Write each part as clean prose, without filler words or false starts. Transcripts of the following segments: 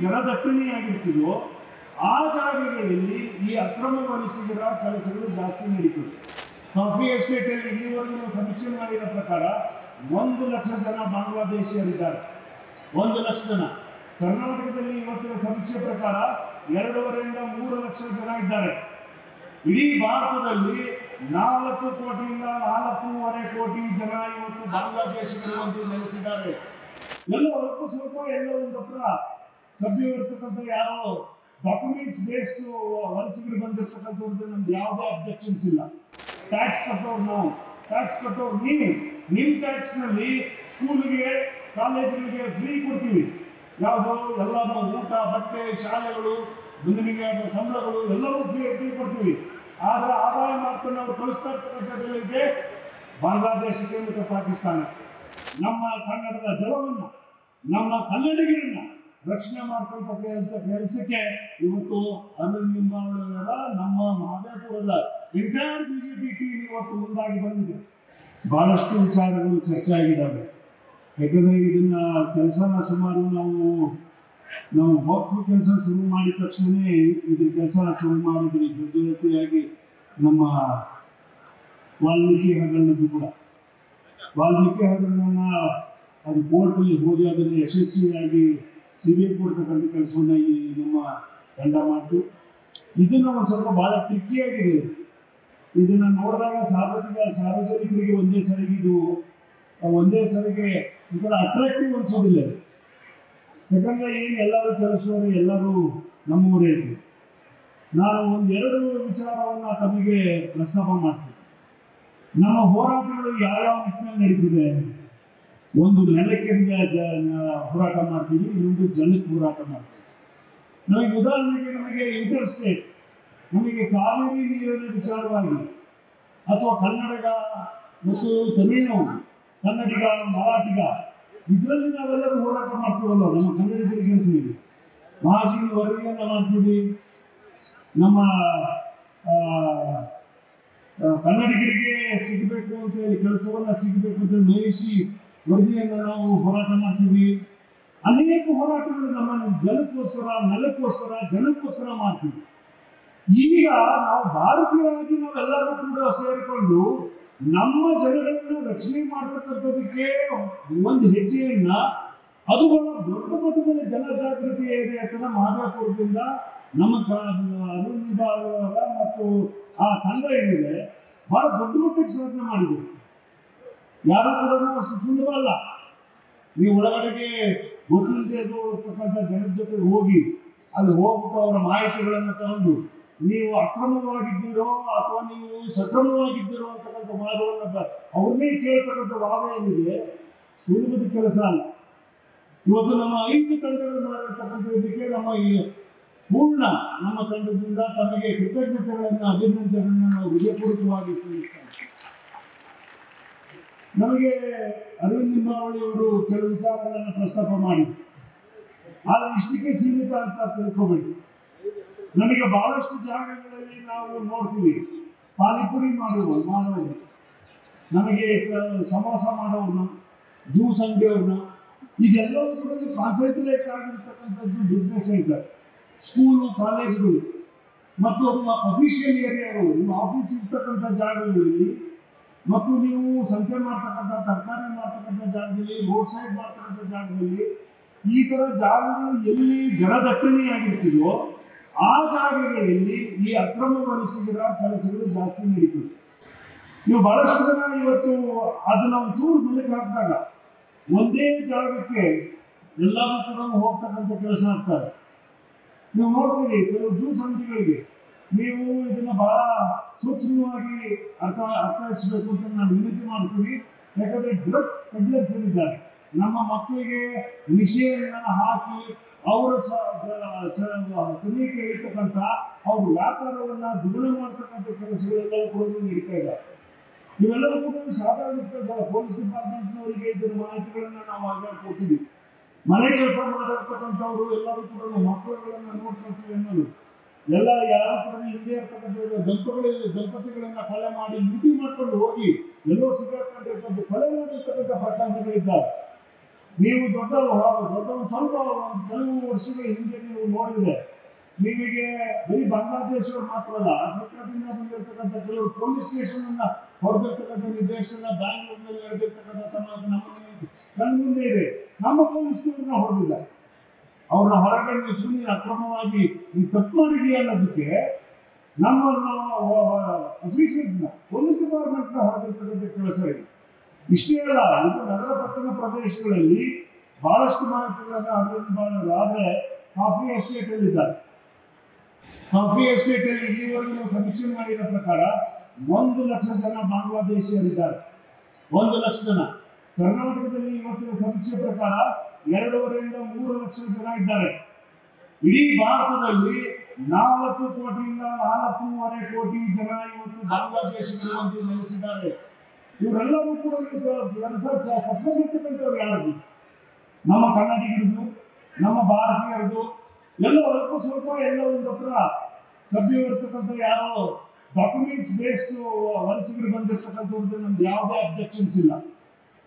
ಜನದಟ್ಟಣೆಯಾಗಿರ್ತಿದೋ ಆ ಜಾಗಗಳಲ್ಲಿ ಈ ಅಕ್ರಮ ವಲಸಿಗರ ಕೆಲಸಗಳು ಜಾಸ್ತಿ ನಡೀತದೆ. ಕಾಫಿ ಎಸ್ಟೇಟಲ್ಲಿ ಇಲ್ಲಿವರೆಗೂ ನಾವು ಸಮೀಕ್ಷೆ ಮಾಡಿರೋ ಪ್ರಕಾರ 1,00,000 ಜನ ಬಾಂಗ್ಲಾದೇಶಿಯರಿದ್ದಾರೆ. 1,00,000 ಜನ. ಕರ್ನಾಟಕದಲ್ಲಿ ಇವತ್ತಿನ ಸಮೀಕ್ಷೆ ಪ್ರಕಾರ 2.5 ರಿಂದ 3 ಲಕ್ಷ ಜನ ಇದ್ದಾರೆ. ಇಡೀ ಭಾರತದಲ್ಲಿ 4 ಕೋಟಿಯಿಂದ 4.5 ಕೋಟಿ ಜನ ಇವತ್ತು ಬಾಂಗ್ಲಾದೇಶಿಗರು ಬಂದು ನೆಲೆಸಿದ್ದಾರೆ. ಎಲ್ಲ ಅಲ್ಪ ಸ್ವಲ್ಪ ಎಲ್ಲೋ ಒಂದು ಹತ್ರ ಸಭ್ಯವಿರ್ತಕ್ಕಂಥ ಯಾವ ಡಾಕ್ಯುಮೆಂಟ್ಸ್ ಬೇಸ್ಡ್ ವಲಸಿಗರು ಬಂದಿರ್ತಕ್ಕಂಥವ್ರದ್ದು ನಮ್ದು ಯಾವುದೇ ಅಬ್ಜೆಕ್ಷನ್ಸ್ ಇಲ್ಲ. ಟ್ಯಾಕ್ಸ್ ಕಟ್ಟೋರು ನಾವು, ಟ್ಯಾಕ್ಸ್ ಕಟ್ಟೋರು ನೀವು. ನಿಮ್ಮ ಟ್ಯಾಕ್ಸ್ನಲ್ಲಿ ಸ್ಕೂಲಿಗೆ ಕಾಲೇಜುಗಳಿಗೆ ಫ್ರೀ ಕೊಡ್ತೀವಿ. ಯಾವುದು ಎಲ್ಲನೂ ಊಟ, ಬಟ್ಟೆ, ಶಾಲೆಗಳು, ನಿಮಗೆ ಸಂಬಳಗಳು ಎಲ್ಲವೂ ಫ್ರೀ ಕೊಡ್ತೀವಿ. ಆದರೆ ಆದಾಯ ಮಾಡ್ಕೊಂಡು ಅವ್ರು ಕಳಿಸ್ತಾ ಇರ್ತಕ್ಕಂಥದ್ದಿದೆ ಬಾಂಗ್ಲಾದೇಶಕ್ಕೆ ಮತ್ತು ಪಾಕಿಸ್ತಾನಕ್ಕೆ. ನಮ್ಮ ಕನ್ನಡದ ಜಲವನ್ನು, ನಮ್ಮ ಕನ್ನಡಿಗರನ್ನ ರಕ್ಷಣೆ ಮಾಡ್ಕೊಳ್ತಕ್ಕಂಥ ಕೆಲಸಕ್ಕೆ ಇವತ್ತು ಅರವಿಂದ್ ಲಿಂಬಾವಳಿಯವರ ನಮ್ಮ ಮಹದೇವಪುರದ ಎಂಟೈರ್ ಬಿಜೆಪಿ ಟೀಮ್ ಇವತ್ತು ಮುಂದಾಗಿ ಬಂದಿದೆ. ಬಹಳಷ್ಟು ವಿಚಾರಗಳು ಚರ್ಚೆ ಆಗಿದ್ದಾವೆ. ಯಾಕಂದರೆ ಇದನ್ನ ಕೆಲಸನ ಸುಮಾರು ನಾವು ವಕ್ಫ್ ಕೆಲಸ ಶುರು ಮಾಡಿದ ತಕ್ಷಣವೇ ಇದ್ರ ಕೆಲಸ ಶುರು ಮಾಡಿದ್ವಿ. ಜೊತೆಯಾಗಿ ನಮ್ಮ ವಾಲ್ಮೀಕಿ ಹಗರಣದ್ದು ಕೂಡ, ವಾಲ್ಮೀಕಿ ಹಗರಣನ ಅದು ಕೋರ್ಟಲ್ಲಿ ಹೋಗಿ ಅದನ್ನು ಯಶಸ್ವಿಯಾಗಿ CBI ಕೊಡ್ತಕ್ಕಂಥ ಕೆಲಸವನ್ನು ಈ ನಮ್ಮ ತಂಡ ಮಾಡ್ತು. ಇದನ್ನು ಒಂದು ಸ್ವಲ್ಪ ಭಾಳ ಟ್ರಿಕ್ಕಿಯಾಗಿದೆ. ಇದನ್ನು ನೋಡಿದಾಗ ಸಾರ್ವಜನಿಕರಿಗೆ ಒಂದೇ ಸರಿಗೆ ಒಂಥರ ಅಟ್ರಾಕ್ಟಿವ್ ಅನ್ಸೋದಿಲ್ಲ. ಯಾಕಂದರೆ ಏನು ಎಲ್ಲರೂ ಕೆಲಸವರು ಎಲ್ಲರೂ ನಮ್ಮೂರೇ ಇದೆ. ನಾನು 1-2 ವಿಚಾರವನ್ನು ತಮಗೆ ಪ್ರಸ್ತಾಪ ಮಾಡ್ತೀನಿ. ನಮ್ಮ ಹೋರಾಟಗಳು ಯಾವ್ಯಾವ ನಿಟ್ಟಿನಲ್ಲಿ ನಡೀತಿದೆ. ಒಂದು ನೆಲಕ್ಕೆ ಹೋರಾಟ ಮಾಡ್ತೀವಿ, ಇನ್ನೊಂದು ಜಲಕ್ಕೆ ಹೋರಾಟ ಮಾಡ್ತೀವಿ. ನಮಗೆ ಉದಾಹರಣೆಗೆ ಇಂಟರ್ ಸ್ಟೇಟ್, ನಮಗೆ ಕಾವೇರಿ ನೀರಿನ ವಿಚಾರವಾಗಿ ಅಥವಾ ಕನ್ನಡಿಗ ಮತ್ತು ತಮಿಳು, ಕನ್ನಡಿಗ, ಮರಾಠಿಗ ಇದರಲ್ಲಿ ನಾವೆಲ್ಲರೂ ಹೋರಾಟ ಮಾಡ್ತೀವಲ್ಲ. ನಮ್ಮ ಕನ್ನಡಿಗರಿಗೆ ಅಂತೀವಿ, ಮಹಾಜೀನ ವರದಿಯನ್ನು ಮಾಡ್ತೀವಿ. ನಮ್ಮ ಕನ್ನಡಿಗರಿಗೆ ಸಿಗಬೇಕು ಅಂತೇಳಿ, ಕೆಲಸವನ್ನು ಸಿಗಬೇಕು ಅಂತೇಳಿ ಮಹಿಷಿ ವರದಿಯನ್ನು ನಾವು ಹೋರಾಟ ಮಾಡ್ತೀವಿ. ಅನೇಕ ಹೋರಾಟಗಳು ನಮ್ಮ ಜಲಕ್ಕೋಸ್ಕರ, ನೆಲಕ್ಕೋಸ್ಕರ, ಜನಕ್ಕೋಸ್ಕರ ಮಾಡ್ತೀವಿ. ಈಗ ನಾವು ಭಾರತೀಯರಾಗಿ ನಾವೆಲ್ಲರೂ ಕೂಡ ಸೇರಿಕೊಂಡು ನಮ್ಮ ಜನಗಳನ್ನ ರಕ್ಷಣೆ ಮಾಡ್ತಕ್ಕಂಥದಕ್ಕೆ ಒಂದು ಹೆಜ್ಜೆಯನ್ನ, ಅದು ಬಹಳ ದೊಡ್ಡ ಮಟ್ಟದಲ್ಲಿ ಜನಜಾಗೃತಿ ಇದೆ ಅಂತ ಮಹದೇವಪುರದಿಂದ ನಮ್ಮ ಅರವಿಂದ್ ಲಿಂಬಾವಳಿಯವರ ಮತ್ತು ಆ ತಂಡ ಏನಿದೆ ಬಹಳ ದೊಡ್ಡ ಮಟ್ಟಕ್ಕೆ ಸಾಧನೆ ಮಾಡಿದೆ. ಯಾರು ಕೂಡ ಅಷ್ಟು ಸುಲಭ ಅಲ್ಲ. ನೀವು ಒಳಗಡೆಗೆ ಗೊತ್ತಿಲ್ಲದೆ ಇರ್ತಕ್ಕಂಥ ಜನರ ಜೊತೆ ಹೋಗಿ ಅಲ್ಲಿ ಹೋಗ್ಬಿಟ್ಟು ಅವರ ಮಾಹಿತಿಗಳನ್ನು ತಗೊಂಡು ನೀವು ಅಕ್ರಮವಾಗಿದ್ದೀರೋ ಅಥವಾ ನೀವು ಸಕ್ರಮವಾಗಿದ್ದೀರೋ ಅಂತಕ್ಕಂಥ ವಾದವನ್ನು ಅವ್ರನ್ನೇ ಕೇಳ್ತಕ್ಕಂಥ ವಾದ ಏನಿದೆ ಸುಲಭದ ಕೆಲಸ ಅಲ್ಲ. ಇವತ್ತು ನಮ್ಮ 5 ತಂಡಗಳು ಮಾಡಿರ್ತಕ್ಕಂಥ ಇದಕ್ಕೆ ನಮ್ಮ ತಂಡದಿಂದ ತಮಗೆ ಕೃತಜ್ಞತೆಗಳನ್ನು, ಅಭಿನಂದನೆಗಳನ್ನು ನಾವು ಹೃದಯಪೂರ್ವಕವಾಗಿ ಸಲ್ಲಿಸ್ತೇವೆ. ನಮಗೆ ಅರವಿಂದ್ ಲಿಂಬಾವಳಿಯವರು ಕೆಲವು ವಿಚಾರಗಳನ್ನು ಪ್ರಸ್ತಾಪ ಮಾಡಿದ್ರು. ಆದರೆ ಇಷ್ಟಕ್ಕೆ ಸೀಮಿತ ಅಂತ ತಿಳ್ಕೊಬೇಡಿ. ನಮಗೆ ಬಹಳಷ್ಟು ಜಾಗಗಳಲ್ಲಿ ನಾವು ನೋಡ್ತೀವಿ ಪಾನಿಪುರಿ ಮಾಡೋರು, ನಮಗೆ ಸಮೋಸ ಮಾಡೋರನ್ನ, ಜ್ಯೂಸ್ ಅಂಗಡಿಯವ್ರನ್ನ, ಇದೆಲ್ಲವೂ ಕೂಡ ಕಾನ್ಸಂಟ್ರೇಟ್ ಆಗಿರ್ತಕ್ಕಂಥದ್ದು ಬಿಸ್ನೆಸ್ ಸೆಂಟರ್, ಸ್ಕೂಲು, ಕಾಲೇಜುಗಳು ಮತ್ತು ನಿಮ್ಮ ಅಫಿಷಿಯಲ್ ಏರಿಯಾಗಳು, ನಿಮ್ಮ ಆಫೀಸ್ ಇರ್ತಕ್ಕಂಥ ಜಾಗಗಳಲ್ಲಿ ಮತ್ತು ನೀವು ಸಂತೆ ಮಾಡ್ತಕ್ಕಂಥ, ತರಕಾರಿ ಮಾಡ್ತಕ್ಕಂಥ ಜಾಗದಲ್ಲಿ, ರೋಡ್ ಸೈಡ್ ಮಾಡ್ತಕ್ಕಂಥ ಜಾಗದಲ್ಲಿ, ಈ ಥರ ಜಾಗಗಳು ಎಲ್ಲಿ ಜನದಟ್ಟಣೆಯಾಗಿರ್ತಿದೋ ಆ ಜಾಗಗಳಲ್ಲಿ ಈ ಅಕ್ರಮ ವಲಸಿಗರ ಕೆಲಸಗಳು ಜಾಸ್ತಿ ನಡೀತದೆ. ನೀವು ಬಹಳಷ್ಟು ಜನ ಇವತ್ತು ಅದನ್ನ ಒಂಚೂರು ಬೆಳಕು ಹಾಕಿದಾಗ ಒಂದೇ ಜಾಗಕ್ಕೆ ಎಲ್ಲರೂ ಕೂಡ ಹೋಗ್ತಕ್ಕಂಥ ಕೆಲಸ ಆಗ್ತಾರೆ. ನೀವು ನೋಡ್ತೀರಿ ಕೆಲವು ಜ್ಯೂಸ್ ಅಂಗಡಿಗಳಿಗೆ ನೀವು ಇದನ್ನ ಬಹಳ ಸೂಕ್ಷ್ಮವಾಗಿ ಅರ್ಥೈಸಬೇಕು ಅಂತ ನಾನು ವಿನಂತಿ ಮಾಡ್ತೀನಿ. ಯಾಕಂದ್ರೆ ಡ್ರಗ್ ಪೆಡ್ಲರ್ಸ್ ಇದ್ದಾರೆ, ನಮ್ಮ ಮಕ್ಕಳಿಗೆ ನಿಷೇಧವನ್ನು ಹಾಕಿ ಅವರ ಸಮೀಪೆ ಇರ್ತಕ್ಕಂಥ ಅವ್ರ ವ್ಯಾಪಾರವನ್ನು ದ್ವಿಗುಣ ಮಾಡ್ತಕ್ಕಂಥ ಕೆಲಸಗಳೆಲ್ಲವೂ ಕೂಡ ನಡೀತಾ ಇದ್ದಾರೆ. ಇವೆಲ್ಲವೂ ಕೂಡ ಸಾಧಾರಣ ಕೆಲಸ. ಪೊಲೀಸ್ ಡಿಪಾರ್ಟ್ಮೆಂಟ್ನವರಿಗೆ ಇದರ ಮಾಹಿತಿಗಳನ್ನು ನಾವು ಆಗಾಗ ಕೊಟ್ಟಿದ್ದೀವಿ. ಮನೆ ಕೆಲಸ ಮಾಡಿರ್ತಕ್ಕಂಥವ್ರು ಎಲ್ಲರೂ ಕೂಡ ಮಕ್ಕಳುಗಳನ್ನು ನೋಡ್ಕೊಳ್ತೀವಿ ಅನ್ನೋದು ಎಲ್ಲ ಯಾರು ಕೂಡ ಹಿಂದೆ ಇರ್ತಕ್ಕಂಥ ದಂಪತಿಗಳನ್ನ ಕೊಲೆ ಮಾಡಿ ಲೂಟಿ ಮಾಡ್ಕೊಂಡು ಹೋಗಿ ಎಲ್ಲೋ ಸಿಗಾಕೊಂಡಿರ್ತಕ್ಕಂಥ ಕೊಲೆ ಮಾಡಿರ್ತಕ್ಕಂಥ ಪ್ರಕರಣಗಳಿದ್ದಾರೆ. ನೀವು ದೊಡ್ಡ ಒಂದು ಸ್ವಲ್ಪ ಒಂದು ಕೆಲವು ವರ್ಷಗಳ ಹಿಂದೆ ನೀವು ನೋಡಿದ್ರೆ ನಿಮಗೆ ಬರೀ ಬಾಂಗ್ಲಾದೇಶವರು ಮಾತ್ರ ಅಲ್ಲ, ಆಫ್ರಿಕಾದಿಂದ ಬಂದಿರತಕ್ಕಂಥ ಕೆಲವರು ಪೊಲೀಸ್ ಸ್ಟೇಷನ್ ಅನ್ನ ಹೊಡೆದಿರ್ತಕ್ಕಂಥ ನಿದರ್ಶನ ಬ್ಯಾಂಗ್ಳೂರಿನಲ್ಲಿ ನಡೆದಿರ್ತಕ್ಕಂಥ ನಮ್ಮ ಕಣ್ಮುಂದೆ ಇದೆ. ನಮ್ಮ ಪೊಲೀಸ್ನವ್ರನ್ನ ಹೊಡೆದಿದ್ದಾರೆ. ಅವ್ರನ್ನ ಹೊರಗಡೆ ಸುಮ್ಮನೆ ಅಕ್ರಮವಾಗಿ ಈ ತಪ್ಪು ಮಾಡಿದೆಯಾ ಅನ್ನೋದಕ್ಕೆ ನಮ್ಮ ಅಫಿಷಿಯಲ್ಸ್ನ ಪೊಲೀಸ್ ಡಿಪಾರ್ಟ್ಮೆಂಟ್ನ ಹೊಡೆದಿರ್ತಕ್ಕಂಥ ಕೆಲಸ ಇದೆ. ಇಷ್ಟೇ ಅಲ್ಲ, ಇದು ನಗರ ಪಟ್ಟಣ ಪ್ರದೇಶಗಳಲ್ಲಿ ಬಹಳಷ್ಟು ಮಾಹಿತಿಗಳನ್ನು ಅರಿವು ಆದರೆ ಕಾಫಿ ಎಸ್ಟೇಟ್ ಅಲ್ಲಿ ಇದ್ದಾರೆ. ಕಾಫಿ ಎಸ್ಟೇಟ್ ಅಲ್ಲಿ ಇಲ್ಲಿವರೆಗೂ ನಾವು ಸಮೀಕ್ಷೆ ಮಾಡಿರೋ ಪ್ರಕಾರ 1 ಲಕ್ಷ ಜನ ಬಾಂಗ್ಲಾದೇಶಿಯರಿದ್ದಾರೆ. 1 ಲಕ್ಷ ಜನ. ಕರ್ನಾಟಕದಲ್ಲಿ ಇವತ್ತಿನ ಸಮೀಕ್ಷೆ ಪ್ರಕಾರ 2.5 ರಿಂದ 3 ಲಕ್ಷ ಜನ ಇದ್ದಾರೆ. ಇಡೀ ಭಾರತದಲ್ಲಿ 4 ಕೋಟಿಯಿಂದ 4.5 ಕೋಟಿ ಜನ ಇವತ್ತು ಬಾಂಗ್ಲಾದೇಶದಲ್ಲಿ ಬಂದು ನೆಲೆಸಿದ್ದಾರೆ. ಇವರೆಲ್ಲರೂ ಕೂಡ ಕಸಬಿರ್ತಕ್ಕಂಥವ್ರು ಯಾರು? ನಮ್ಮ ಕನ್ನಡಿಗರದು, ನಮ್ಮ ಭಾರತೀಯರದು, ಎಲ್ಲ ಅಲ್ಪ ಸ್ವಲ್ಪ ಎಲ್ಲ ಒಂದು ಹತ್ರ ಸಭ್ಯ ಇರ್ತಕ್ಕಂಥ ಯಾವ ಡಾಕ್ಯುಮೆಂಟ್ಸ್ ಬೇಸ್ಡ್ ವಲಸಿಗರು ಬಂದಿರ್ತಕ್ಕಂಥವ್ರದ್ದು ನಮ್ದು ಯಾವುದೇ ಅಬ್ಜೆಕ್ಷನ್ಸ್ ಇಲ್ಲ.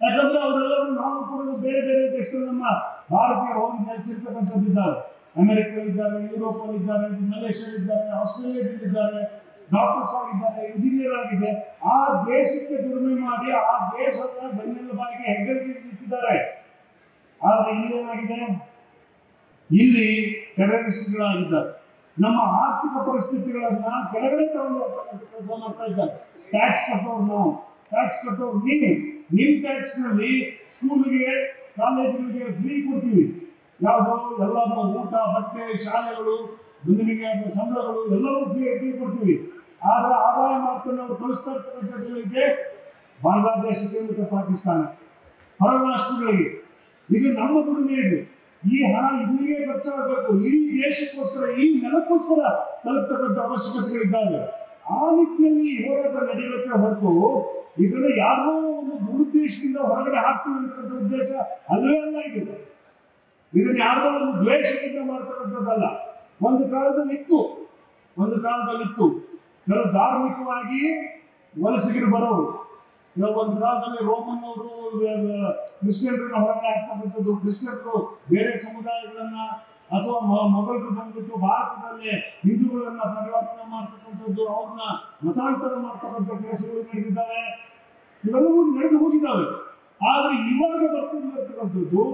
ಯಾಕಂದ್ರೆ ಅವರೆಲ್ಲರೂ ನಾವು ಕೂಡ ಬೇರೆ ಬೇರೆ ದೇಶಗಳು ನಮ್ಮ ಭಾರತೀಯರು ಹೋಗಿ ನೆಲೆಸಿರ್ತಕ್ಕಂಥದ್ದಿದ್ದಾರೆ. ಅಮೆರಿಕದಲ್ಲಿದ್ದಾರೆ, ಯುರೋಪಲ್ಲಿದ್ದಾರೆ, ಮಲೇಷ್ಯಾದಲ್ಲಿದ್ದಾರೆ, ಆಸ್ಟ್ರೇಲಿಯಾದಲ್ಲಿದ್ದಾರೆ, ಡಾಕ್ಟರ್ಸ್ ಆಗಿದ್ದಾರೆ, ಇಂಜಿನಿಯರ್ ಆಗಿದೆ. ಆ ದೇಶಕ್ಕೆ ದುಡಿಮೆ ಮಾಡಿ ಆ ದೇಶದ ಬೆನ್ನೆಲುಬಾಗಿ ಹೆಗ್ಗಳಿಕೆ ನಿಂತಿದ್ದಾರೆ. ಆದ್ರೆ ಇಲ್ಲೇನಾಗಿದೆ? ಇಲ್ಲಿ ಟೆರರಿಸ್ಟ್ಗಳಾಗಿದ್ದಾರೆ. ನಮ್ಮ ಆರ್ಥಿಕ ಪರಿಸ್ಥಿತಿಗಳನ್ನ ಕೆಳಗಡೆ ತಗೊಂಡು ಹೋಗ್ತಕ್ಕಂಥ ಕೆಲಸ ಮಾಡ್ತಾ ಇದ್ದಾರೆ. ಟ್ಯಾಕ್ಸ್ ಕಟ್ಟೋರು ನಾವು, ಟ್ಯಾಕ್ಸ್ ಕಟ್ಟೋರು ನೀವು. ನಿಮ್ಮ ಟ್ಯಾಕ್ಸ್ ನಲ್ಲಿ ಸ್ಕೂಲ್ಗೆ ಕಾಲೇಜುಗಳಿಗೆ ಫ್ರೀ ಕೊಡ್ತೀವಿ. ಯಾವುದು ಎಲ್ಲಾದ್ರೂ ಊಟ, ಬಟ್ಟೆ, ಶಾಲೆಗಳು, ನಿಮಗೆ ಸಂಬಳಗಳು ಎಲ್ಲವೂ ಫ್ರೀ ಕೊಡ್ತೀವಿ. ಆದ್ರೆ ಆದಾಯ ಮಾಡ್ಕೊಂಡು ಅವ್ರು ಕಳಿಸ್ತಾ ಇರ್ತಕ್ಕಂಥದ್ದಿದೆ ಬಾಂಗ್ಲಾದೇಶಕ್ಕೆ ಮತ್ತು ಪಾಕಿಸ್ತಾನ ಹೊರ ರಾಷ್ಟ್ರಗಳಿಗೆ. ಇದು ನಮ್ಮ ದುಡಿಮೆ. ಇದು ಈ ಹಣ ಇದರಿಗೆ ಖರ್ಚಾಗಬೇಕು. ಇಡೀ ದೇಶಕ್ಕೋಸ್ಕರ, ಈ ನೆಲಕ್ಕೋಸ್ಕರ ತಲುಪತಕ್ಕಂಥ ಅವಶ್ಯಕತೆಗಳಿದ್ದಾವೆ. ಆ ನಿಟ್ಟಿನಲ್ಲಿ ಹೋರಾಟ ನಡೀಬೇಕೆ ಹೊರತು ಇದನ್ನು ಯಾರೋ ಒಂದು ದುರುದ್ದೇಶದಿಂದ ಹೊರಗಡೆ ಹಾಕ್ತೀವಿ ಅಂತಕ್ಕಂಥ ಉದ್ದೇಶ ಅಲ್ಲವೇ ಅಲ್ಲ. ಇದನ್ನು ಯಾರೋ ಒಂದು ದ್ವೇಷದಿಂದ ಮಾಡ್ತಕ್ಕಂಥದ್ದಲ್ಲ. ಒಂದು ಕಾಲದಲ್ಲಿತ್ತು ಕೆಲವು ಧಾರ್ಮಿಕವಾಗಿ ವಲಸಿಗರು ಬರೋರು. ಒಂದು ಕಾಲದಲ್ಲಿ ರೋಮನ್ ಅವರು ಕ್ರಿಶ್ಚಿಯನ್ರನ್ನ ಹೊರಗಡೆ ಹಾಕ್ತಕ್ಕಂಥದ್ದು, ಕ್ರಿಶ್ಚಿಯನ್ರು ಬೇರೆ ಸಮುದಾಯಗಳನ್ನ ಅಥವಾ ಮೊಘಲರು ಬಂದ್ಬಿಟ್ಟು ಭಾರತದಲ್ಲಿ ಹಿಂದೂಗಳನ್ನ ಪರಿವರ್ತನೆ ಮಾಡ್ತಕ್ಕಂಥದ್ದು, ಅವ್ರನ್ನ ಮತಾಂತರ ಮಾಡ್ತಕ್ಕಂಥ ಕೆಲಸಗಳು ನಡೆದಿದ್ದಾವೆ. ಇವೆಲ್ಲವೂ ನಡೆದು ಹೋಗಿದ್ದಾವೆ. ಆದ್ರೆ ಇವಾಗ ಬರ್ತಿರ್ತಕ್ಕಂಥದ್ದು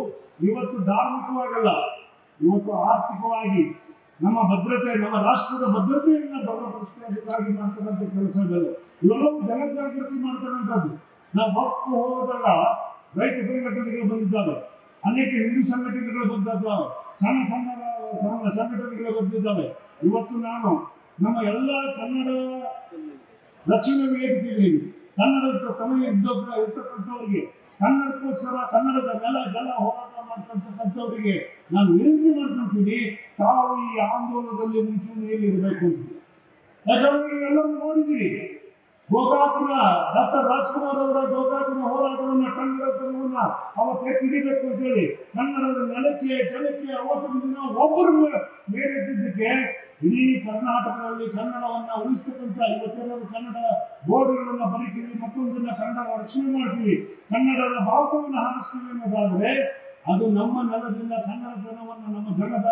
ಇವತ್ತು ಧಾರ್ಮಿಕವಾಗಲ್ಲ, ಇವತ್ತು ಆರ್ಥಿಕವಾಗಿ ನಮ್ಮ ಭದ್ರತೆ, ನಮ್ಮ ರಾಷ್ಟ್ರದ ಭದ್ರತೆಯನ್ನ ಬಲಪಡಿಸಬೇಕಾಗಿ ಮಾಡ್ತಕ್ಕಂಥ ಕೆಲಸಗಳು ಇವೆಲ್ಲವೂ ಜನಜಾಗೃತಿ ಮಾಡ್ತಕ್ಕಂಥದ್ದು. ನಾವು ವಕ್ಫ್ ಹೋದಾಗ ರೈತ ಸಂಘಟನೆಗಳು ಬಂದಿದ್ದಾವೆ, ಅನೇಕ ಹಿಂದೂ ಸಂಘಟನೆಗಳು ಬಂದಿದ್ದಾವೆ, ಸಣ್ಣ ಸಂಘಟನೆಗಳು ಬಂದಿದ್ದಾವೆ. ಇವತ್ತು ನಾನು ನಮ್ಮ ಎಲ್ಲ ಕನ್ನಡ ರಕ್ಷಣಾ ವೇದಿಕೆಗಳಿಗೆ, ಕನ್ನಡದ ತನ ಇರ್ತಕ್ಕಂಥವರಿಗೆ, ಕನ್ನಡಕ್ಕೋಸ್ಕರ ಕನ್ನಡದ ನೆಲ ಜಲ ಹೋರಾಟ ಮಾಡ್ತಕ್ಕಂಥವರಿಗೆ ನಾನು ವಿನಂತಿ ಮಾಡ್ಕೊಳ್ತೀನಿ, ತಾವು ಈ ಆಂದೋಲನದಲ್ಲಿ ಮುಂಚೂಣಿಯಲ್ಲಿ ಇರಬೇಕು ಅಂತ. ಯಾಕಂದ್ರೆ ನೀವೆಲ್ಲರೂ ನೋಡಿದ್ದೀರಿ, ಗೋಕಾಕ್ನ ಡಾಕ್ಟರ್ ರಾಜ್ಕುಮಾರ್ ಅವರ ಗೋಕಾಕ್ನ ಹೋರಾಟವನ್ನ, ಕನ್ನಡತನವನ್ನ ಅವತ್ತು ಎತ್ತಿಡಿಬೇಕು ಅಂತೇಳಿ ಕನ್ನಡದ ನೆಲಕ್ಕೆ ಜಲಕ್ಕೆ ಅವತ್ತಿನ ದಿನ ಒಬ್ಬರು ಮೇರೆತ್ತಿದ್ದಕ್ಕೆ ಇಡೀ ಕರ್ನಾಟಕದಲ್ಲಿ ಕನ್ನಡವನ್ನ ಉಳಿಸ್ತಕ್ಕಂಥ ಇವತ್ತೆಲ್ಲರೂ ಕನ್ನಡ ಬೋರ್ಡ್ಗಳನ್ನ ಬರೀತೀವಿ, ಮತ್ತೊಂದನ್ನ ಕನ್ನಡ ರಕ್ಷಣೆ ಮಾಡ್ತೀವಿ, ಕನ್ನಡದ ಬಾವುಟವನ್ನು ಹಾರಿಸ್ತೀವಿ ಅನ್ನೋದಾದ್ರೆ ಅದು ನಮ್ಮ ನೆಲದಿಂದ ಕನ್ನಡತನವನ್ನು ನಮ್ಮ ಜನದ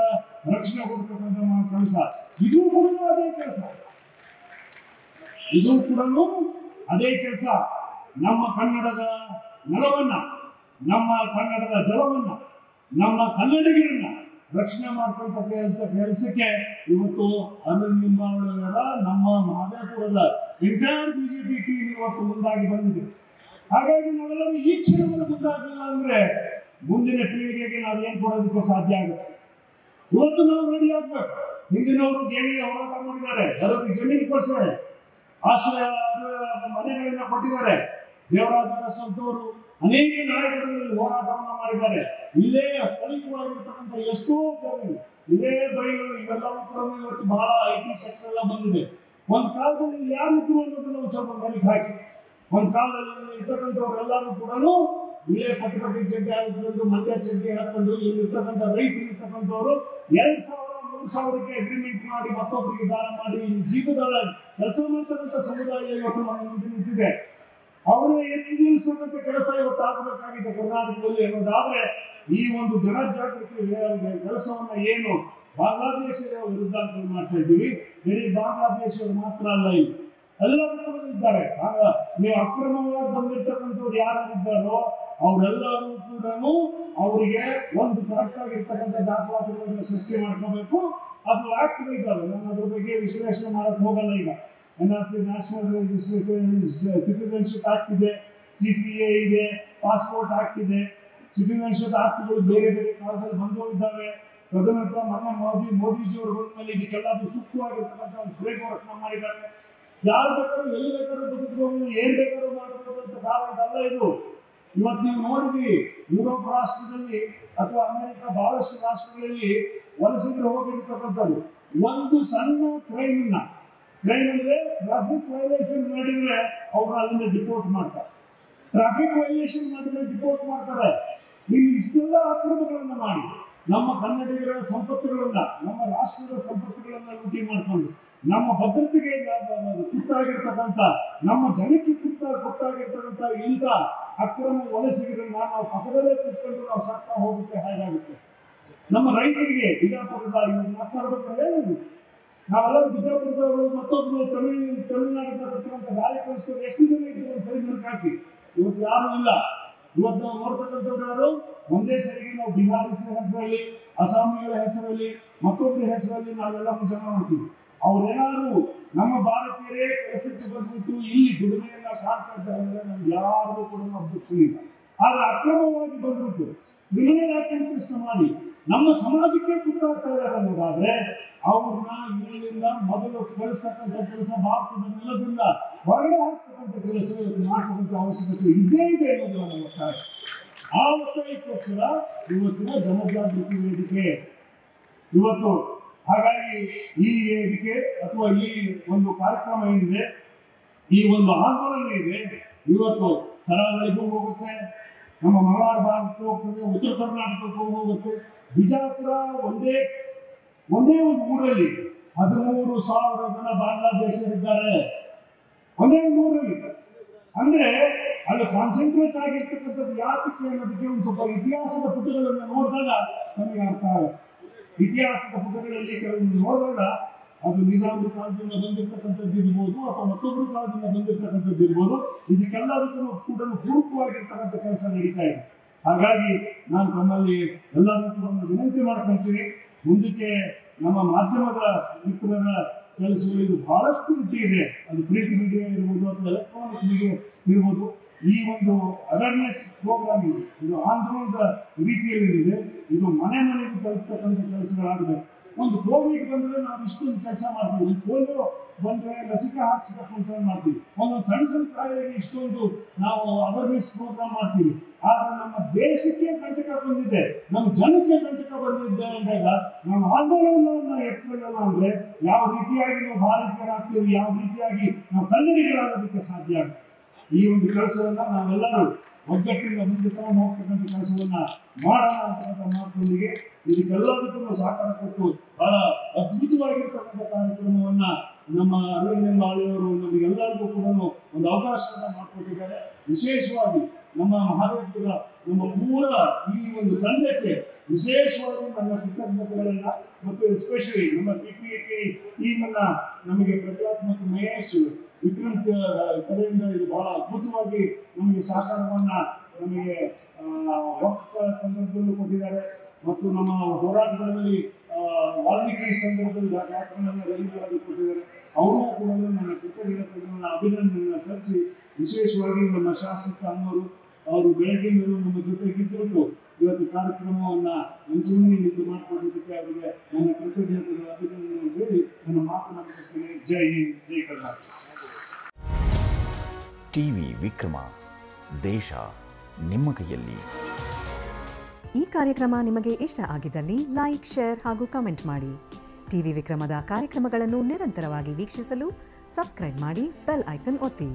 ರಕ್ಷಣೆ ಕೊಡ್ತಕ್ಕಂಥ ಕೆಲಸ. ಇದು ಕೂಡ ಅದೇ ಕೆಲಸ. ನಮ್ಮ ಕನ್ನಡದ ನೆಲವನ್ನ, ನಮ್ಮ ಕನ್ನಡದ ಜಲವನ್ನ, ನಮ್ಮ ಕನ್ನಡಿಗರನ್ನ ರಕ್ಷಣೆ ಮಾಡ್ಕೊಳ್ತಕ್ಕಂಥ ಕೆಲಸಕ್ಕೆ ಇವತ್ತು ಅರವಿಂದ್ ಲಿಂಬಾವಳಿಯವರ, ನಮ್ಮ ಮಹದೇವಪುರದ ಎಂಟೈರ್ ಬಿಜೆಪಿ ಟೀಮ್ ಇವತ್ತು ಮುಂದಾಗಿ ಬಂದಿದೆ. ಹಾಗಾಗಿ ನಾವೆಲ್ಲರೂ ಈ ಕ್ಷಣದಲ್ಲಿ ಮುಂದಾಗಲಿಲ್ಲ ಅಂದ್ರೆ ಮುಂದಿನ ಪೀಳಿಗೆಗೆ ನಾವು ಏನ್ ಕೊಡೋದಕ್ಕೆ ಸಾಧ್ಯ ಆಗುತ್ತೆ? ಇವತ್ತು ನಾವು ರೆಡಿ ಆಗ್ಬೇಕು. ಹಿಂದಿನವರು ಗೇಣಿ ಹೋರಾಟ ಮಾಡಿದ್ದಾರೆ, ಅದಕ್ಕೆ ಜಮೀನು ಕೊಡಿಸಿದ್ದಾರೆ, ಆಶ್ರಯ ಮನೆಗಳನ್ನ ಕೊಟ್ಟಿದ್ದಾರೆ. ದೇವರಾಜ ಅರಸಂತವರು ಅನೇಕ ನಾಯಕರಲ್ಲಿ ಹೋರಾಟವನ್ನು ಮಾಡಿದ್ದಾರೆ. ಇಲ್ಲೇ ಸ್ಥಳೀಯವಾಗಿರ್ತಕ್ಕಂಥ ಎಷ್ಟೋ ಜಮೀನು, ಇದೇ ಬೈಗಳು, ಇವೆಲ್ಲವೂ ಕೂಡ ಇವತ್ತು ಬಹಳ IT ಸೆಕ್ಟರ್ ಎಲ್ಲ ಬಂದಿದೆ. ಒಂದು ಕಾಲದಲ್ಲಿ ಯಾರಿದ್ರು ಅನ್ನೋದನ್ನ ಸ್ವಲ್ಪ ಮೆಲುಕು ಹಾಕಿ, ಒಂದು ಕಾಲದಲ್ಲಿ ಇರ್ತಕ್ಕಂಥವ್ರೆಲ್ಲರೂ ಕೂಡ ಇಲ್ಲೇ ಪಟ್ಟಪಟ್ಟಿ ಚಡ್ಡಿ ಹಾಕಿಕೊಂಡು, ಮಂಡ್ಯ ಚಡ್ಡಿ ಹಾಕೊಂಡು ಇಲ್ಲಿರ್ತಕ್ಕಂಥ ರೈತರು ಇರ್ತಕ್ಕಂಥವ್ರು 2,000-3,000ಕ್ಕೆ ಅಗ್ರಿಮೆಂಟ್ ಮಾಡಿ ಮತ್ತೊಬ್ಬರಿಗೆ ದಾನ ಮಾಡಿ ಜೀವದ ಕೆಲಸ ಮಾಡ್ತಕ್ಕಂಥ ಸಮುದಾಯ ಇವತ್ತು ನಮ್ಮ ಮುಂದೆ ನಿಂತಿದೆ. ಅವರೇ ಎತ್ತಿ ನಿಲ್ಲಿಸುವಂತ ಕೆಲಸ ಇವತ್ತು ಆಗಬೇಕಾಗಿದೆ ಕರ್ನಾಟಕದಲ್ಲಿ ಅನ್ನೋದಾದ್ರೆ ಈ ಒಂದು ಜನಜಾಗೃತಿ ಕೆಲಸವನ್ನ ಏನು ಬಾಂಗ್ಲಾದೇಶದ ವಿರುದ್ಧ ಮಾಡ್ತಾ ಇದ್ದೀವಿ, ಬರೀ ಬಾಂಗ್ಲಾದೇಶರು ಮಾತ್ರ ಅಲ್ಲ, ಇಲ್ಲಿ ಎಲ್ಲರೂ ಕೂಡ ಇದ್ದಾರೆ. ನೀವು ಅಕ್ರಮವಾಗಿ ಬಂದಿರ್ತಕ್ಕಂಥವ್ರು ಯಾರಿದ್ದಾರೋ ಅವರೆಲ್ಲರೂ ಕೂಡ ಅವರಿಗೆ ಒಂದು ಕರೆಕ್ಟ್ ಆಗಿರ್ತಕ್ಕಂಥ ದಾಖಲಾತಿಗಳನ್ನು ಸೃಷ್ಟಿ ಮಾಡ್ಕೋಬೇಕು. ಅದು ಆಕ್ಟ್ ಇದ್ದಾವೆ, ನಾನು ಅದ್ರ ಬಗ್ಗೆ ವಿಶ್ಲೇಷಣೆ ಮಾಡಕ್ ಹೋಗಲ್ಲ. ಈಗ NRC ನ್ಯಾಷನಲ್ ಸಿಟಿಸನ್ಶಿಪ್ ಆಕ್ಟ್ ಇದೆ, CCA ಇದೆ, ಪಾಸ್ಪೋರ್ಟ್ ಆಕ್ಟ್ ಇದೆ, ಸಿಟಿಸನ್ಶಿಪ್ ಆಕ್ಟ್ಗಳು ಬೇರೆ ಬೇರೆ ಕಾಲದಲ್ಲಿ ಬಂದೋಗಿದ್ದಾವೆ. ತದನಂತರ ಮೋದಿಜಿಯವರು ಬಂದ ಮೇಲೆ ಇದಕ್ಕೆಲ್ಲ ಸೂಕ್ತವಾಗಿರ್ತಕ್ಕಂಥ ಒಂದು ಫ್ರೇಮ್ ವರ್ಕ್ ಮಾಡಿದ್ದಾರೆ. ಯಾರು ಬೇಕಾದ್ರೂ ಎಲ್ಲಿ ಬೇಕಾದ್ರೂ ಬದುಕಬಹುದು, ಏನ್ ಬೇಕಾದ್ರೂ ಮಾಡಬಹುದು ಅಂತ ಕಾಲ ಇದಲ್ಲ ಇದು. ಇವತ್ತು ನೀವು ನೋಡಿದ್ರಿ ಯುರೋಪ್ ರಾಷ್ಟ್ರದಲ್ಲಿ ಅಥವಾ ಅಮೆರಿಕ ಬಹಳಷ್ಟು ರಾಷ್ಟ್ರಗಳಲ್ಲಿ ವಲಸಿಗರು ಹೋಗಿರ್ತಕ್ಕಂಥದ್ದು ಒಂದು ಸಣ್ಣ ಕ್ರೈಮ್ ಅಂದ್ರೆ ಟ್ರಾಫಿಕ್ ವೈಲೇಷನ್ ಮಾಡಿದ್ರೆ ಅವ್ರು ಅಲ್ಲಿಂದ ಡಿಪೋರ್ಟ್ ಮಾಡ್ತಾರೆ. ಟ್ರಾಫಿಕ್ ವೈಲೇಷನ್ ಮಾಡಿದ್ರೆ ಡಿಪೋರ್ಟ್ ಮಾಡ್ತಾರೆ. ಇಲ್ಲಿ ಇಷ್ಟೆಲ್ಲ ಅಕ್ರಮಗಳನ್ನ ಮಾಡಿ ನಮ್ಮ ಕನ್ನಡಿಗರ ಸಂಪತ್ತುಗಳನ್ನ, ನಮ್ಮ ರಾಷ್ಟ್ರದ ಸಂಪತ್ತುಗಳನ್ನ ಲೂಟಿ ಮಾಡಿಕೊಂಡು ನಮ್ಮ ಭದ್ರತೆಗೆ ಕುತ್ತಾಗಿರ್ತಕ್ಕಂಥ, ನಮ್ಮ ಜನಕ್ಕೆ ಕುತ್ತಾಗಿರ್ತಕ್ಕಂಥ ಇಂಥ ಅಕ್ರಮ ವಲಸಿಗರನ್ನ ನಾವು ಪಕ್ಕದಲ್ಲೇ ಕೂತ್ಕೊಂಡು ನಾವು ಸಾಕ್ತಾ ಹೋಗುತ್ತೆ ಹೇಗಾಗುತ್ತೆ. ನಮ್ಮ ರೈತರಿಗೆ ಬಿಜಾಪುರದ ಇವ್ರು ಮಾತಾಡ್ಬೇಕಾದ್ರೆ ಹೇಳಿದ್ರು, ನಾವೆಲ್ಲರೂ ಬಿಜಾಪುರದವರು ಮತ್ತೊಬ್ಬರು ತಮಿಳುನಾಡಿರ್ತಕ್ಕಂಥ ಗಾಳಿ ಕಳಿಸ್ಕೊಂಡು ಎಷ್ಟು ಜನ ಇದ್ರು ಒಂದು ಸರಿ ಹಾಕಿ, ಇವತ್ತು ಯಾರು ಇಲ್ಲ. ಇವತ್ತು ನಾವು ನೋಡ್ತಕ್ಕಂಥವ್ರು ಯಾರು ಒಂದೇ ಸರಿಗೆ ನಾವು ಬಿಹಾರಿ ಹೆಸರಲ್ಲಿ, ಅಸ್ಸಾಮಿಗಳ ಹೆಸರಲ್ಲಿ, ಮತ್ತೊಬ್ಬರ ಹೆಸರಲ್ಲಿ ನಾವೆಲ್ಲ ಜನ ನೋಡ್ತೀವಿ. ಅವ್ರೇನಾದ್ರು ನಮ್ಮ ಭಾರತೀಯರೇ ಕೆಲಸಕ್ಕೆ ಬಂದ್ಬಿಟ್ಟು ಇಲ್ಲಿ ದುಡಿಮೆಯನ್ನ ಕಾಣ್ತಾ ಇದ್ದಾರೆ ಅಂದ್ರೆ ನಮ್ಗೆ ಯಾರಿಗೂ ಕೂಡ ಅಬ್ಜೆಕ್ಷನ್ ಇಲ್ಲ. ಆದ್ರೆ ಅಕ್ರಮವಾಗಿ ಬಂದ್ಬಿಟ್ಟು ಕ್ರಿಮಿನಲ್ ಆಕ್ಟಿವಿಟೀಸ್ ಮಾಡಿ ನಮ್ಮ ಸಮಾಜಕ್ಕೆ ಕುತ್ತಾಗ್ತಾ ಇದ್ದಾರೆ ಅನ್ನೋದಾದ್ರೆ ಅವ್ರನ್ನ ಇಲ್ಲಿಂದ ಮೊದಲು ಕಳಿಸ್ತಕ್ಕಂಥ ಕೆಲಸ, ಭಾರತದ ನೆಲದಿಂದ ಹೊರಗಡೆ ಹಾಕ್ತಕ್ಕಂಥ ಕೆಲಸ ಮಾಡ್ತಕ್ಕಂಥ ಅವಶ್ಯಕತೆ ಇದ್ದೇ ಇದೆ ಅನ್ನೋದು ನಮ್ಮ ಒತ್ತಾಯ. ಆ ಒತ್ತಾಯಕ್ಕೋಸ್ಕರ ಇವತ್ತಿನ ಜನಜಾಗೃತಿ ವೇದಿಕೆ ಇವತ್ತು. ಹಾಗಾಗಿ ಈ ವೇದಿಕೆ ಅಥವಾ ಈ ಒಂದು ಕಾರ್ಯಕ್ರಮ ಏನಿದೆ, ಈ ಒಂದು ಆಂದೋಲನ ಇದೆ, ಇವತ್ತು ಕರಾವಳಿಗೂ ಹೋಗುತ್ತೆ, ನಮ್ಮ ಮಲೆನಾಡ ಭಾಗಕ್ಕೂ ಹೋಗ್ತದೆ, ಉತ್ತರ ಕರ್ನಾಟಕಕ್ಕೂ ಹೋಗುತ್ತೆ. ಬಿಜಾಪುರ ಒಂದೇ ಒಂದು ಊರಲ್ಲಿ 13,000 ಜನ ಬಾಂಗ್ಲಾದೇಶರಿದ್ದಾರೆ, ಒಂದೇ ಒಂದು ಊರಲ್ಲಿ. ಅಂದ್ರೆ ಅಲ್ಲಿ ಕಾನ್ಸಂಟ್ರೇಟ್ ಆಗಿರ್ತಕ್ಕಂಥದ್ದು ಯಾತಕ್ಕೆ ಅನ್ನೋದಕ್ಕೆ ಒಂದು ಸ್ವಲ್ಪ ಇತಿಹಾಸದ ಪುಟಗಳನ್ನು ನೋಡಿದಾಗ ನಮಗೆ ಅರ್ಥ ಆಗುತ್ತೆ. ಇತಿಹಾಸದ ಪುಟಗಳಲ್ಲಿ ಕೆಲವೊಂದು ನೋಡಿದಾಗ ಅದು ನಿಜಾಮರ ಕಾಲದಿಂದ ಬಂದಿರತಕ್ಕಂಥದ್ದು ಇರ್ಬೋದು ಅಥವಾ ಮತ್ತೊಬ್ಬರ ಕಾಲದಿಂದ ಬಂದಿರತಕ್ಕಂಥದ್ದು ಇರ್ಬೋದು. ಇದಕ್ಕೆಲ್ಲದಕ್ಕೂ ಕೂಡ ಪೂರಕವಾಗಿರ್ತಕ್ಕಂಥ ಕೆಲಸ ನಡೀತಾ ಇದೆ. ಹಾಗಾಗಿ ನಾನು ತಮ್ಮಲ್ಲಿ ಎಲ್ಲರೂ ಕೂಡ ವಿನಂತಿ ಮಾಡ್ಕೊಳ್ತೀನಿ, ಮುಂದಕ್ಕೆ ನಮ್ಮ ಮಾಧ್ಯಮದ ಮಿತ್ರರ ಕೆಲಸಗಳು ಇದು ಬಹಳಷ್ಟು ಇದೆ. ಅದು ಪ್ರಿಂಟ್ ಮೀಡಿಯಾ ಇರ್ಬೋದು ಅಥವಾ ಎಲೆಕ್ಟ್ರಾನಿಕ್ ಮೀಡಿಯಾ ಇರ್ಬೋದು. ಈ ಒಂದು ಅವೇರ್ನೆಸ್ ಪ್ರೋಗ್ರಾಮ್ ಇದು ಆಂದೋಲನದ ರೀತಿಯಲ್ಲಿ ಇದೆ. ಇದು ಮನೆ ಮನೆಗೆ ತಲುಪತಕ್ಕಂಥ ಕೆಲಸಗಳಾಗಬೇಕು. ಒಂದು ಕೋವಿಡ್ ಬಂದ್ರೆ ನಾವು ಇಷ್ಟೊಂದು ಕೆಲಸ ಮಾಡ್ತೀವಿ, ಪೋಲಿಯೋ ಬಂದ್ರೆ ಲಸಿಕೆ ಹಾಕ್ಸ್ಬೇಕು ಅಂತ ಮಾಡ್ತೀವಿ, ಒಂದೊಂದು ಸಣ್ಣ ಸಣ್ಣ ಕಾಯಿಲೆಗೆ ಇಷ್ಟೊಂದು ನಾವು ಅವೇರ್ನೆಸ್ ಪ್ರೋಗ್ರಾಮ್ ಮಾಡ್ತೀವಿ. ಆದ್ರೆ ನಮ್ಮ ದೇಶಕ್ಕೆ ಕಂಟಕ ಬಂದಿದೆ, ನಮ್ಮ ಜನಕ್ಕೆ ಕಂಟಕ ಬಂದಿದೆ ಅಂದಾಗ ನಾವು ಆಂದೋಲನವನ್ನು ಎತ್ಕೊಳ್ಳಲ್ಲ ಅಂದ್ರೆ ಯಾವ ರೀತಿಯಾಗಿ ನಾವು ಭಾರತೀಯರಾಗ್ತೀವಿ, ಯಾವ ರೀತಿಯಾಗಿ ನಾವು ಕನ್ನಡಿಗರಾಗೋದಕ್ಕೆ ಸಾಧ್ಯ ಆಗುತ್ತೆ. ಈ ಒಂದು ಕೆಲಸವನ್ನ ನಾವೆಲ್ಲರೂ ಒಗ್ಗಟ್ಟಿನಿಂದ ಮುಂದೆ ತಗೊಂಡು ಹೋಗ್ತಕ್ಕಂಥ ಕೆಲಸವನ್ನ ಮಾಡೋಣ ಅಂತ ಮಾತೊಂದಿಗೆ ಇದಕ್ಕೆಲ್ಲದಕ್ಕೂ ಸಹಕಾರ ಕೊಟ್ಟು ಬಹಳ ಅದ್ಭುತವಾಗಿರ್ತಕ್ಕಂಥ ಕಾರ್ಯಕ್ರಮವನ್ನ ನಮ್ಮ ಅರವಿಂದ ಮಾಳಿಯವರು ನಮಗೆಲ್ಲರಿಗೂ ಕೂಡ ಒಂದು ಅವಕಾಶವನ್ನ ಮಾಡಿಕೊಟ್ಟಿದ್ದಾರೆ. ವಿಶೇಷವಾಗಿ ನಮ್ಮ ಮಹಾದೇವಪುರ ನಮ್ಮ ಪೂರ ಈ ಒಂದು ತಂಡಕ್ಕೆ ವಿಶೇಷವಾಗಿ ನನ್ನ ಕೃತಜ್ಞತೆಗಳನ್ನ ಮತ್ತು ಎಸ್ಪೆಷಲಿ ನಮ್ಮ PPAK ಟೀಮನ್ನ ನಮಗೆ ಪ್ರಜ್ಞಾತ್ ಮತ್ತು ಮಹೇಶ್ ವಿಕ್ರಮ್ ಕಡೆಯಿಂದ ಇದು ಬಹಳ ಅದ್ಭುತವಾಗಿ ನಮಗೆ ಸಹಕಾರವನ್ನ ನಮಗೆ ವಕ್ಫ್ ಸಂದರ್ಭದಲ್ಲೂ ಕೊಟ್ಟಿದ್ದಾರೆ. ಮತ್ತು ನಮ್ಮ ಹೋರಾಟಗಳಲ್ಲಿ ವಾಲ್ಮೀಕಿ ಸಂದರ್ಭದಲ್ಲಿ ದಾಖಲಾತಿಗಳನ್ನು ರೈಲುಗಳಲ್ಲಿ ಕೊಟ್ಟಿದ್ದಾರೆ. ಅವರು ಕೂಡ ನನ್ನ ಕೃತಜ್ಞತೆಗಳನ್ನ ಅಭಿನಂದನೆಗಳನ್ನ ಸಲ್ಲಿಸಿ, ವಿಶೇಷವಾಗಿ ನಮ್ಮ ಶಾಸಕ ಅಮ್ಮವರು ಅವರು ಬೆಳಗ್ಗೆಯಿಂದಲೂ ನಮ್ಮ ಜೊತೆಗಿದ್ದು ಇವತ್ತು ಕಾರ್ಯಕ್ರಮವನ್ನ ಮುಂಚೂಣಿಯಲ್ಲಿ ಮಾಡಿಕೊಟ್ಟಿದ್ದಕ್ಕೆ ಅವರಿಗೆ ನನ್ನ ಕೃತಜ್ಞತೆಗಳ ಅಭಿನಂದನೆ ಹೇಳಿ ನನ್ನ ಮಾತನ್ನು ಮುಗಿಸ್ತೇನೆ. ಜೈ ಹಿಂದ್, ಜೈ ಕರ್ನಾಟಕ. ಟಿವಿ ವಿಕ್ರಮ, ದೇಶ ನಿಮ್ಮ ಕೈಯಲ್ಲಿ. ಈ ಕಾರ್ಯಕ್ರಮ ನಿಮಗೆ ಇಷ್ಟ ಆಗಿದ್ದಲ್ಲಿ ಲೈಕ್, ಶೇರ್ ಹಾಗೂ ಕಮೆಂಟ್ ಮಾಡಿ. ಟಿವಿ ವಿಕ್ರಮದ ಕಾರ್ಯಕ್ರಮಗಳನ್ನು ನಿರಂತರವಾಗಿ ವೀಕ್ಷಿಸಲು ಸಬ್ಸ್ಕ್ರೈಬ್ ಮಾಡಿ, ಬೆಲ್ ಐಕನ್ ಒತ್ತಿ.